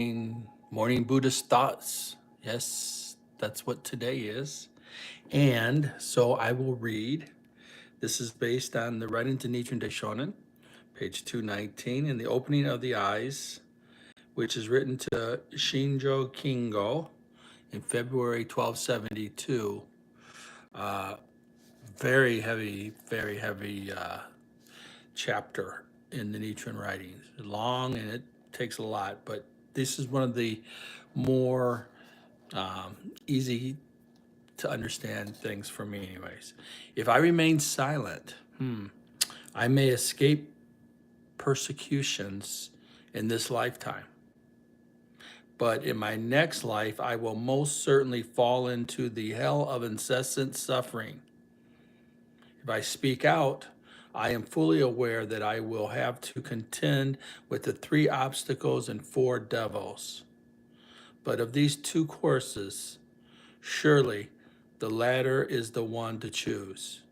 Morning Buddhist thoughts. Yes, that's what today is. And so I will read. This is based on the writings of Nichiren Daishonin, page 219, in the opening of the eyes, which is written to Shinjo Kingo in February 1272. Very heavy chapter in the Nichiren writings. Long and it takes a lot, but this is one of the more easy to understand things for me, anyways. If I remain silent, I may escape persecutions in this lifetime. But in my next life, I will most certainly fall into the hell of incessant suffering. If I speak out, I am fully aware that I will have to contend with the three obstacles and four devils. But of these two courses, surely the latter is the one to choose.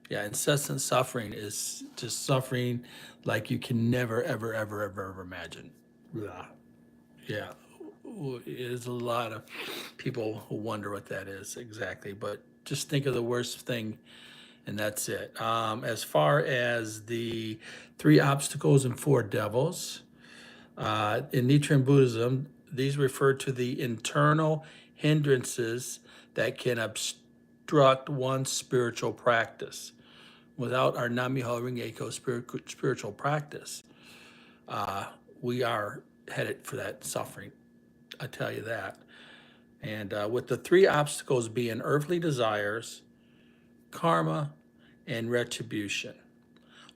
Yeah, incessant suffering is just suffering like you can never, ever imagine. Yeah. Yeah. There's a lot of people who wonder what that is exactly, but just think of the worst thing, and that's it. As far as the three obstacles and four devils, in Nichiren Buddhism, these refer to the internal hindrances that can obstruct one's spiritual practice. Without our Nam-Myoho-Renge-Kyo spiritual practice, we are headed for that suffering. I tell you that. And with the three obstacles being earthly desires, karma, and retribution,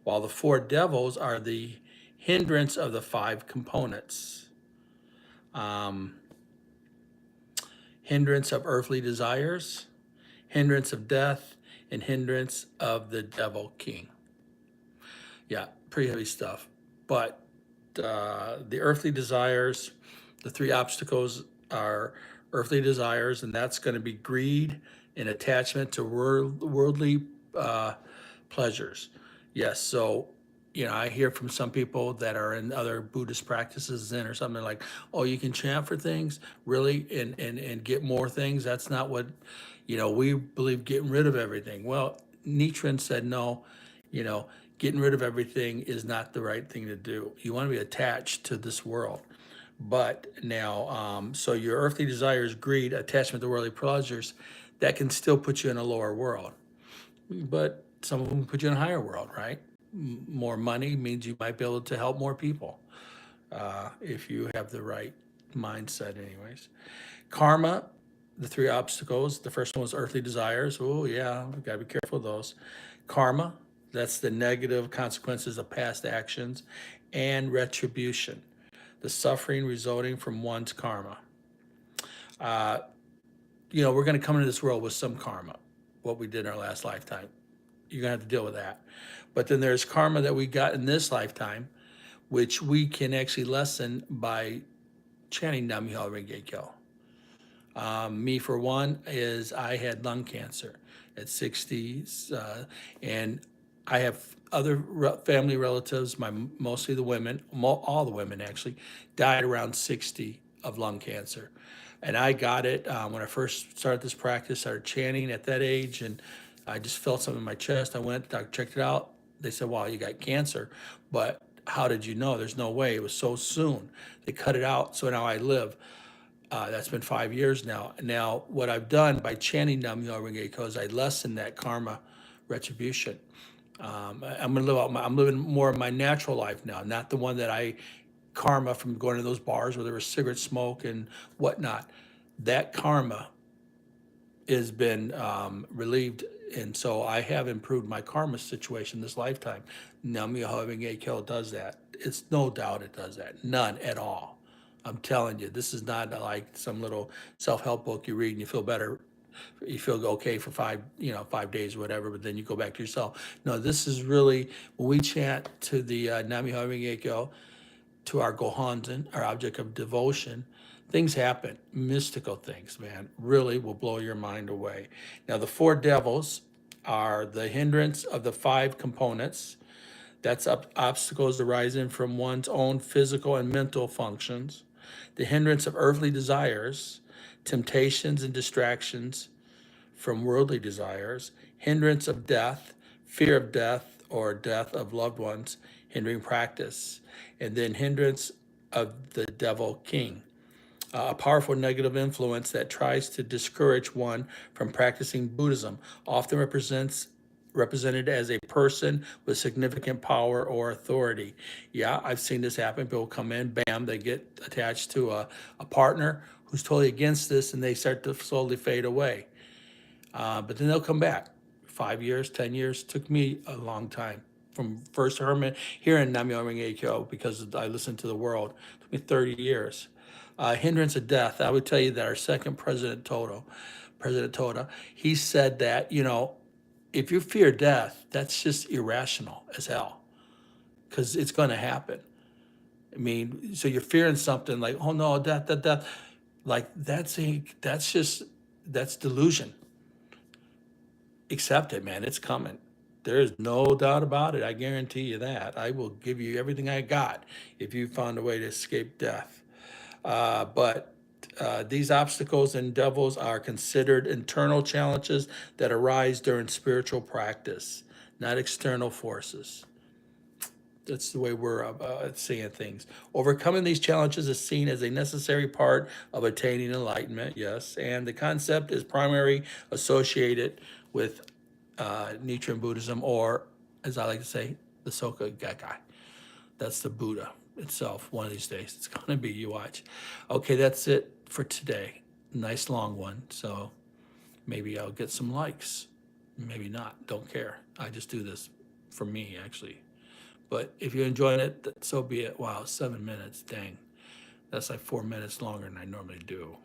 while the four devils are the hindrance of the five components. Hindrance of earthly desires, hindrance of death, and hindrance of the devil king. Yeah, pretty heavy stuff. But the earthly desires, the three obstacles are earthly desires, and that's going to be greed and attachment to worldly pleasures. Yes, so I hear from some people that are in other Buddhist practices, Zen or something like, oh, you can chant for things, really, and get more things. That's not what, we believe getting rid of everything. Well, Nichiren said no, you know, getting rid of everything is not the right thing to do. You want to be attached to this world. But now, so your earthly desires, greed, attachment to worldly pleasures, that can still put you in a lower world. But some of them put you in a higher world, right? More money means you might be able to help more people if you have the right mindset, anyways. Karma, the three obstacles. The first one was earthly desires. Oh, yeah, we've got to be careful of those. Karma, that's the negative consequences of past actions. And retribution, the suffering resulting from one's karma. We're going to come into this world with some karma, what we did in our last lifetime. You're going to have to deal with that. But then there's karma that we got in this lifetime, which we can actually lessen by chanting Nam-Myoho-Renge-Kyo. Me, for one, is I had lung cancer at 60, and I have other family relatives, mostly the women, all the women actually, died around 60 of lung cancer. And I got it when I first started this practice, started chanting at that age, and I just felt something in my chest. I went, doctor checked it out. They said, wow, you got cancer. But how did you know? There's no way. It was so soon. They cut it out, so now I live. That's been 5 years now. Now, what I've done by chanting Nam-Myoho-Renge-Kyo is I lessen that karma retribution. I'm living more of my natural life now, not the one that I karma from going to those bars where there was cigarette smoke and whatnot. That karma has been relieved, and so I have improved my karma situation this lifetime. Nam-Myoho-Renge-Kyo does that. It's no doubt it does that. None at all. I'm telling you, this is not like some little self-help book you read and you feel better. You feel okay for 5 days or whatever, but then you go back to yourself. No, this is really, when we chant to the Nam-Myoho-Renge-Kyo, to our Gohanzen, our object of devotion, things happen, mystical things, man, really will blow your mind away. Now, the four devils are the hindrance of the five components. That's obstacles arising from one's own physical and mental functions. the hindrance of earthly desires, temptations and distractions from worldly desires, hindrance of death, fear of death or death of loved ones, hindering practice, and then hindrance of the devil king, a powerful negative influence that tries to discourage one from practicing Buddhism, often represented as a person with significant power or authority. Yeah, I've seen this happen. People come in, bam, they get attached to a partner who's totally against this, and they start to slowly fade away. But then they'll come back. 5 years, 10 years, took me a long time. From first hermit here in Nam-Myoho-Renge-Kyo, because I listened to the world, it took me 30 years. Hindrance of death, I would tell you that our second President Toda, he said that, if you fear death, that's just irrational as hell, because it's going to happen. I mean, so you're fearing something like, oh no, death, death, death. Like that's delusion. Accept it, man. It's coming. There's no doubt about it. I guarantee you that. I will give you everything I got if you found a way to escape death. But these obstacles and devils are considered internal challenges that arise during spiritual practice, not external forces. That's the way we're seeing things. Overcoming these challenges is seen as a necessary part of attaining enlightenment, yes, and the concept is primarily associated with Nichiren Buddhism, or, as I like to say, the Soka Gakkai. That's the Buddha itself. One of these days, it's going to be, you watch. Okay, that's it for today. Nice long one, so maybe I'll get some likes. Maybe not, don't care. I just do this for me, actually. But if you're enjoying it, so be it. Wow, 7 minutes, dang. That's like 4 minutes longer than I normally do.